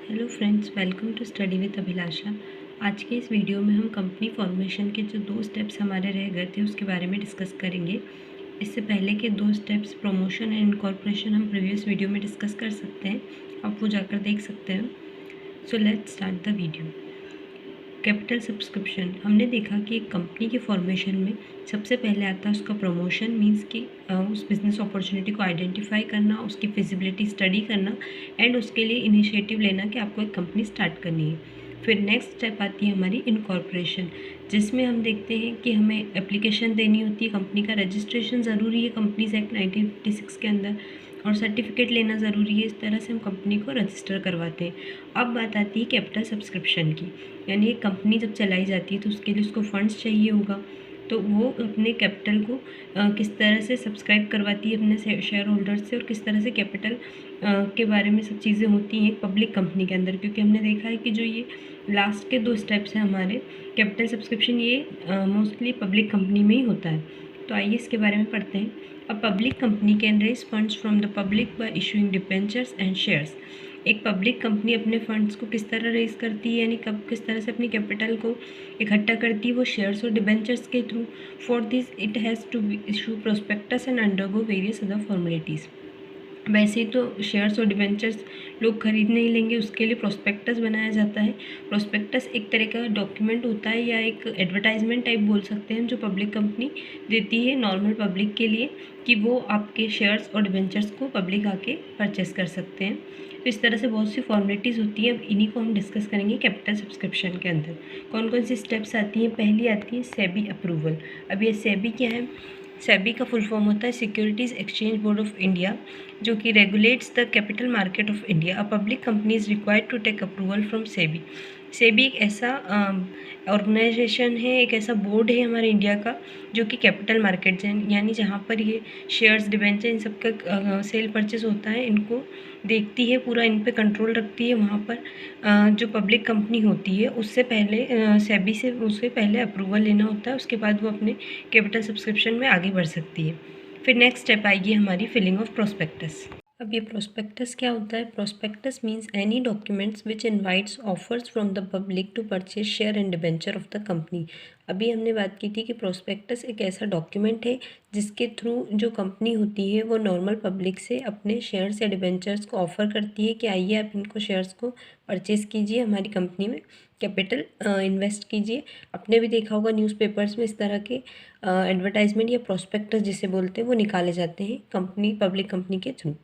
Hello friends, welcome to study with Abhilasha. आज के इस वीडियो में हम कंपनी फॉर्मेशन के जो 2 स्टेप्स हमारे रह गए थे उसके बारे में डिस्कस करेंगे। इससे पहले के 2 स्टेप्स प्रमोशन एंड इनकॉर्पोरेशन हम प्रीवियस वीडियो में डिस्कस कर सकते हैं, आप वो जाकर देख सकते हैं। So let's start the video. Capital subscription, हमने देखा कि एक कंपनी के फॉर्मेशन में सबसे पहले आता है उसका प्रमोशन, मींस कि उस बिज़नेस अपॉर्चुनिटी को आइडेंटिफाई करना, उसकी फिजिबिलिटी स्टडी करना एंड उसके लिए इनिशिएटिव लेना कि आपको एक कंपनी स्टार्ट करनी है। फिर नेक्स्ट स्टेप आती है हमारी इनकॉर्पोरेशन, जिसमें हम देखते हैं कि हमें एप्लीकेशन देनी होती है, कंपनी का रजिस्ट्रेशन ज़रूरी है कंपनीज एक्ट 1956 के अंदर, और सर्टिफिकेट लेना ज़रूरी है। इस तरह से हम कंपनी को रजिस्टर करवाते हैं। अब बात आती है कैपिटल सब्सक्रिप्शन की, यानी एक कंपनी जब चलाई जाती है तो उसके लिए उसको फंड्स चाहिए होगा, तो वो अपने कैपिटल को किस तरह से सब्सक्राइब करवाती है अपने शेयर होल्डर्स से, और किस तरह से कैपिटल के बारे में सब चीज़ें होती हैं पब्लिक कंपनी के अंदर। क्योंकि हमने देखा है कि जो ये लास्ट के 2 स्टेप्स हैं हमारे कैपिटल सब्सक्रिप्शन, ये मोस्टली पब्लिक कंपनी में ही होता है। तो आइए इसके बारे में पढ़ते हैं। A public company can raise funds from the public by issuing debentures and shares. एक पब्लिक कंपनी अपने फंड्स को किस तरह रेज करती है, यानी कब किस तरह से अपनी कैपिटल को इकट्ठा करती है, वो शेयर्स और डिबेंचर्स के through. For this it has to issue prospectus and undergo various other formalities. वैसे ही तो शेयर्स और डिबेंचर्स लोग खरीद नहीं लेंगे, उसके लिए प्रोस्पेक्टस बनाया जाता है। प्रोस्पेक्टस एक तरह का डॉक्यूमेंट होता है या एक एडवर्टाइजमेंट टाइप बोल सकते हैं, जो पब्लिक कंपनी देती है नॉर्मल पब्लिक के लिए, कि वो आपके शेयर्स और डिबेंचर्स को पब्लिक आके परचेस कर सकते हैं। तो इस तरह से बहुत सी फॉर्मेलिटीज़ होती है। अब इन्हीं को हम डिस्कस करेंगे कैपिटल सब्सक्रिप्शन के अंदर। कौन कौन सी स्टेप्स आती हैं? पहली आती है सेबी अप्रूवल। अब ये सेबी क्या है? सेबी का फुल फॉर्म होता है Securities Exchange Board of India, जो कि regulates the capital market of India. A public company is required to take approval from SEBI. SEBI एक ऐसा ऑर्गेनाइजेशन है, एक ऐसा बोर्ड है हमारे इंडिया का, जो कि कैपिटल मार्केट यानी जहाँ पर ये शेयर्स डिबेंचर इन सब का सेल परचेस होता है, इनको देखती है, पूरा इन पे कंट्रोल रखती है। वहाँ पर जो पब्लिक कंपनी होती है उससे पहले सेबी से उससे पहले अप्रूवल लेना होता है, उसके बाद वो अपने कैपिटल सब्सक्रिप्शन में आगे बढ़ सकती है। फिर नेक्स्ट स्टेप आएगी हमारी फिलिंग ऑफ प्रोस्पेक्टस। अब ये प्रोस्पेक्टस क्या होता है? Prospectus means any documents which invites offers from the public to purchase share and debenture of the company. अभी हमने बात की थी कि प्रोस्पेक्टस एक ऐसा डॉक्यूमेंट है जिसके थ्रू जो कंपनी होती है वो नॉर्मल पब्लिक से अपने शेयर्स या डिबेंचर्स को ऑफ़र करती है कि आइए आप इनको शेयर्स को परचेज़ कीजिए, हमारी कंपनी में कैपिटल इन्वेस्ट कीजिए। आपने भी देखा होगा न्यूज़पेपर्स में इस तरह के एडवर्टाइजमेंट या प्रोस्पेक्टस जिसे बोलते हैं वो निकाले जाते हैं पब्लिक कंपनी के थ्रू।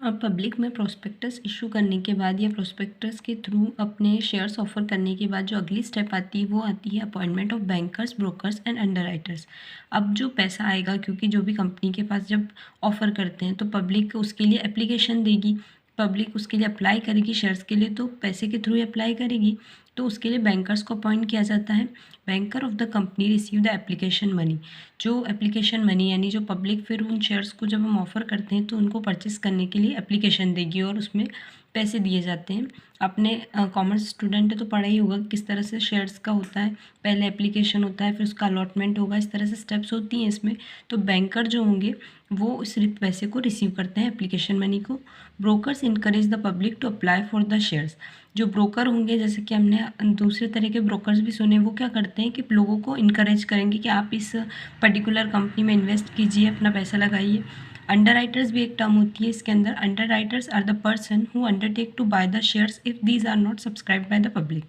अब पब्लिक में प्रोस्पेक्टस इशू करने के बाद या प्रोस्पेक्टस के थ्रू अपने शेयर्स ऑफर करने के बाद जो अगली स्टेप आती है वो आती है appointment of bankers, brokers and underwriters. अब जो पैसा आएगा, क्योंकि जो भी कंपनी के पास जब ऑफ़र करते हैं तो पब्लिक उसके लिए एप्लीकेशन देगी, पब्लिक उसके लिए अप्लाई करेगी शेयर्स के लिए, तो पैसे के थ्रू ही अप्लाई करेगी, तो उसके लिए बैंकर्स को अपॉइंट किया जाता है। Banker of the company receive the application money. जो एप्लीकेशन मनी यानी जो पब्लिक फिर उन शेयर्स को जब हम ऑफ़र करते हैं तो उनको परचेस करने के लिए एप्लीकेशन देगी और उसमें पैसे दिए जाते हैं। आपने कॉमर्स स्टूडेंट है तो पढ़ा ही होगा किस तरह से शेयर्स का होता है, पहले एप्लीकेशन होता है, फिर उसका अलॉटमेंट होगा, इस तरह से स्टेप्स होती हैं इसमें। तो बैंकर जो होंगे वो सिर्फ पैसे को रिसीव करते हैं, एप्लीकेशन मनी को। Brokers encourage the public to apply for the shares. जो ब्रोकर होंगे, जैसे कि हमने दूसरे तरह के ब्रोकर्स भी सुने, वो क्या करते हैं कि लोगों को इनकरेज करेंगे कि आप इस पर्टिकुलर कंपनी में इन्वेस्ट कीजिए, अपना पैसा लगाइए। अंडरराइटर्स भी एक टर्म होती है इसके अंदर। Underwriters are the person who undertake to buy the shares if these are not subscribed by the public.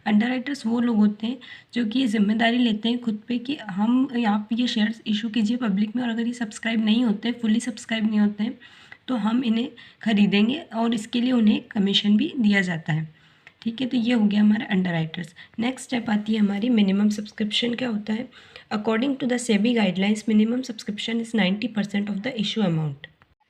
Underwriters वो लोग होते हैं जो कि ये जिम्मेदारी लेते हैं खुद पे कि हम आप ये शेयर्स इशू कीजिए पब्लिक में, और अगर ये सब्सक्राइब नहीं होते, फुली सब्सक्राइब नहीं होते हैं, तो हम इन्हें खरीदेंगे और इसके लिए उन्हें कमीशन भी दिया जाता है। ठीक है, तो ये हो गया हमारा अंडरराइटर्स। नेक्स्ट स्टेप आती है हमारी मिनिमम सब्सक्रिप्शन। क्या होता है? According to the SEBI guidelines minimum subscription is 90% of the issue amount.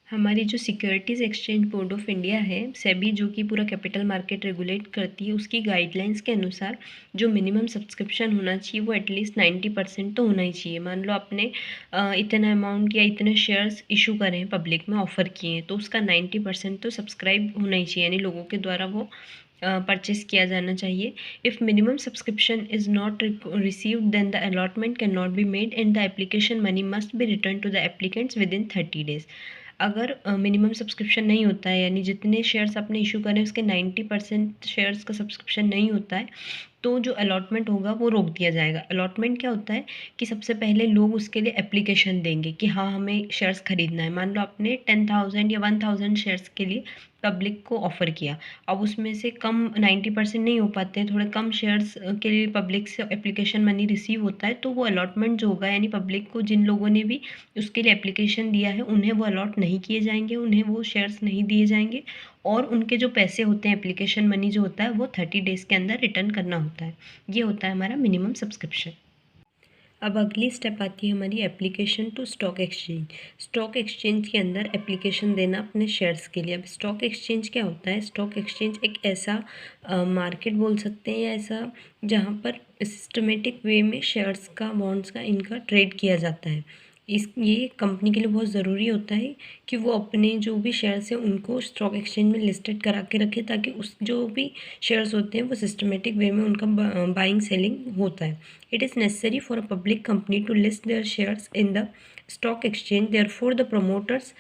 हमारी जो Securities Exchange Board of India है, सेबी, जो कि पूरा कैपिटल मार्केट रेगुलेट करती है, उसकी गाइडलाइंस के अनुसार जो मिनिमम सब्सक्रिप्शन होना चाहिए वो एटलीस्ट 90% तो होना ही चाहिए। मान लो आपने इतना अमाउंट या इतने शेयर्स इशू करे हैं, पब्लिक में ऑफ़र किए हैं, तो उसका 90% तो सब्सक्राइब होना ही चाहिए, यानी लोगों के द्वारा वो परचेस किया जाना चाहिए। If minimum subscription is not received then the allotment can not be made and the application money must be return to the applicants within 30 days। अगर मिनिमम सब्सक्रिप्शन नहीं होता है, यानी जितने शेयर्स आपने इशू करें उसके 90% शेयर्स का सब्सक्रिप्शन नहीं होता है, तो जो अलॉटमेंट होगा वो रोक दिया जाएगा। अलॉटमेंट क्या होता है कि सबसे पहले लोग उसके लिए एप्लीकेशन देंगे कि हाँ, हमें शेयर्स खरीदना है। मान लो आपने 10,000 या 1,000 शेयर्स के लिए पब्लिक को ऑफ़र किया। अब उसमें से कम 90% नहीं हो पाते हैं, थोड़े कम शेयर्स के लिए पब्लिक से एप्लीकेशन मनी रिसीव होता है, तो वो अलॉटमेंट जो होगा, यानी पब्लिक को जिन लोगों ने भी उसके लिए एप्लीकेशन दिया है उन्हें वो अलॉट नहीं किए जाएंगे, उन्हें वो शेयर्स नहीं दिए जाएंगे, और उनके जो पैसे होते हैं, एप्लीकेशन मनी जो होता है, वो 30 डेज़ के अंदर रिटर्न करना होता है। ये होता है हमारा मिनिमम सब्सक्रिप्शन। अब अगली स्टेप आती है हमारी application to stock exchange. Stock exchange के अंदर एप्लीकेशन देना अपने शेयर्स के लिए। अब स्टॉक एक्सचेंज क्या होता है? स्टॉक एक्सचेंज एक ऐसा मार्केट बोल सकते हैं, या ऐसा जहाँ पर सिस्टमेटिक वे में शेयर्स का, बॉन्ड्स का, इनका ट्रेड किया जाता है। ये कंपनी के लिए बहुत ज़रूरी होता है कि वो अपने जो भी शेयर्स हैं उनको स्टॉक एक्सचेंज में लिस्टेड करा के रखे, ताकि उस जो भी शेयर्स होते हैं वो सिस्टमेटिक वे में उनका बाइंग सेलिंग होता है। It is necessary for a public company to list their shares in the stock exchange, therefore the promoters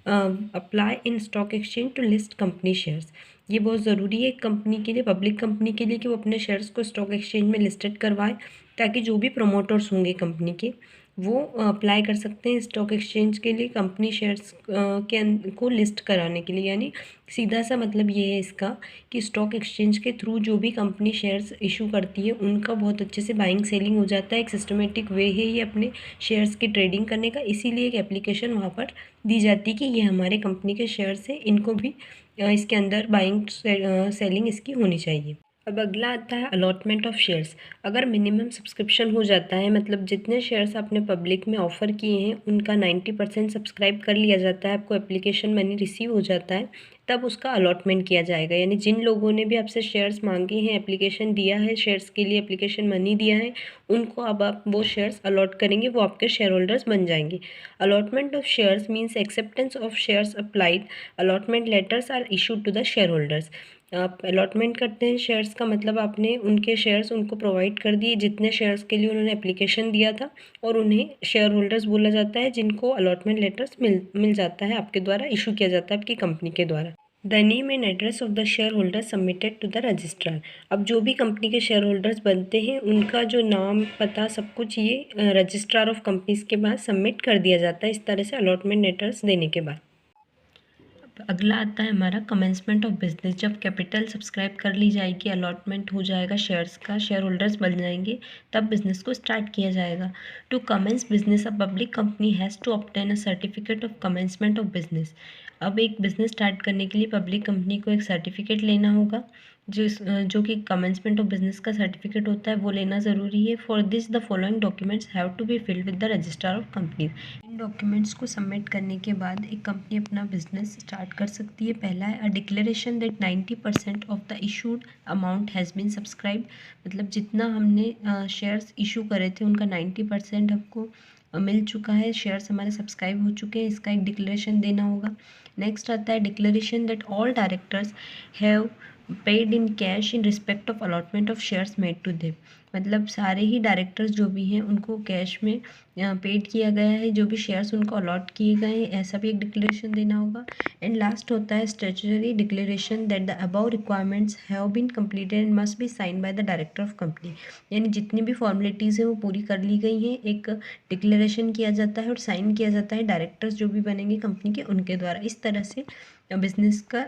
apply in stock exchange to list company shares. ये बहुत ज़रूरी है एक कंपनी के लिए, पब्लिक कंपनी के लिए, कि वो अपने शेयर्स को स्टॉक एक्सचेंज में लिस्टेड करवाए, ताकि जो भी प्रमोटर्स होंगे कंपनी के, वो अप्लाई कर सकते हैं स्टॉक एक्सचेंज के लिए कंपनी शेयर्स को लिस्ट कराने के लिए। यानी सीधा सा मतलब ये है इसका कि स्टॉक एक्सचेंज के थ्रू जो भी कंपनी शेयर्स इशू करती है उनका बहुत अच्छे से बाइंग सेलिंग हो जाता है। एक सिस्टमेटिक वे है ये अपने शेयर्स की ट्रेडिंग करने का, इसीलिए एक एप्लीकेशन वहाँ पर दी जाती है कि ये हमारे कंपनी के शेयर्स है, इनको भी इसके अंदर बाइंग सेलिंग इसकी होनी चाहिए। अब अगला आता है अलॉटमेंट ऑफ शेयर्स। अगर मिनिमम सब्सक्रिप्शन हो जाता है, मतलब जितने शेयर्स आपने पब्लिक में ऑफ़र किए हैं उनका 90% सब्सक्राइब कर लिया जाता है, आपको एप्लीकेशन मनी रिसीव हो जाता है, तब उसका अलॉटमेंट किया जाएगा। यानी जिन लोगों ने भी आपसे शेयर्स मांगे हैं, एप्लीकेशन दिया है, शेयर्स के लिए एप्लीकेशन मनी दिया है, उनको अब आप वो शेयर्स अलॉट करेंगे, वो आपके शेयर होल्डर्स बन जाएंगे। Allotment of shares means acceptance of shares applied. Allotment letters are issued to the share holders. आप अलॉटमेंट करते हैं शेयर्स का मतलब आपने उनके शेयर्स उनको प्रोवाइड कर दिए जितने शेयर्स के लिए उन्होंने एप्लीकेशन दिया था, और उन्हें शेयर होल्डर्स बोला जाता है, जिनको अलॉटमेंट लेटर्स मिल जाता है, आपके द्वारा इशू किया जाता है, आपकी कंपनी के द्वारा। The name and address of the share holder submitted to the registrar. अब जो भी कंपनी के शेयर होल्डर्स बनते हैं उनका जो नाम, पता, सब कुछ ये रजिस्ट्रार ऑफ कंपनीज के पास सबमिट कर दिया जाता है, इस तरह से अलॉटमेंट लेटर्स देने के बाद। अगला आता है हमारा कमेंसमेंट ऑफ बिजनेस। जब कैपिटल सब्सक्राइब कर ली जाएगी, अलॉटमेंट हो जाएगा शेयर्स का, शेयर होल्डर्स बन जाएंगे, तब बिजनेस को स्टार्ट किया जाएगा। To commence business, a public company has to obtain a certificate of commencement of business. अब एक बिजनेस स्टार्ट करने के लिए पब्लिक कंपनी को एक सर्टिफिकेट लेना होगा, जो कि कमेंसमेंट ऑफ बिजनेस का सर्टिफिकेट होता है, वो लेना ज़रूरी है। For this the following documents have to be filled with the registrar of company. इन डॉक्यूमेंट्स को सबमिट करने के बाद एक कंपनी अपना बिजनेस स्टार्ट कर सकती है। पहला है a declaration that 90% of the issued amount has been subscribe. मतलब जितना हमने शेयर्स इशू करे थे उनका 90% हमको मिल चुका है, शेयर्स हमारे सब्सक्राइब हो चुके हैं, इसका एक डिक्लेरेशन देना होगा। नेक्स्ट आता है declaration that all directors have paid in cash in respect of allotment of shares made to them. मतलब सारे ही डायरेक्टर्स जो भी हैं उनको कैश में पेड किया गया है, जो भी शेयर्स उनको अलॉट किए गए हैं, ऐसा भी एक डिक्लेरेशन देना होगा। एंड लास्ट होता है statutory declaration that the above requirements have been completed and must be sign by the director of company. यानी जितनी भी फॉर्मेलिटीज़ हैं वो पूरी कर ली गई हैं, एक डिक्लेरेशन किया जाता है और साइन किया जाता है डायरेक्टर्स जो भी बनेंगे कंपनी के, उनके द्वारा। इस तरह से बिज़नेस का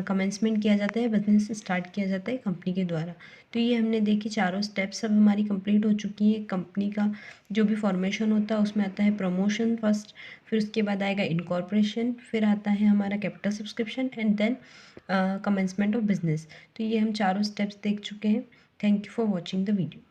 कमेंसमेंट किया जाता है, बिज़नेस स्टार्ट किया जाता है कंपनी के द्वारा। तो ये हमने देखी चारों स्टेप्स अब हमारी कंप्लीट हो चुकी हैं। कंपनी का जो भी फॉर्मेशन होता है उसमें आता है प्रमोशन फर्स्ट, फिर उसके बाद आएगा इनकॉर्पोरेशन, फिर आता है हमारा capital subscription, and then commencement of business. तो ये हम चारों स्टेप्स देख चुके हैं। Thank you for watching the video.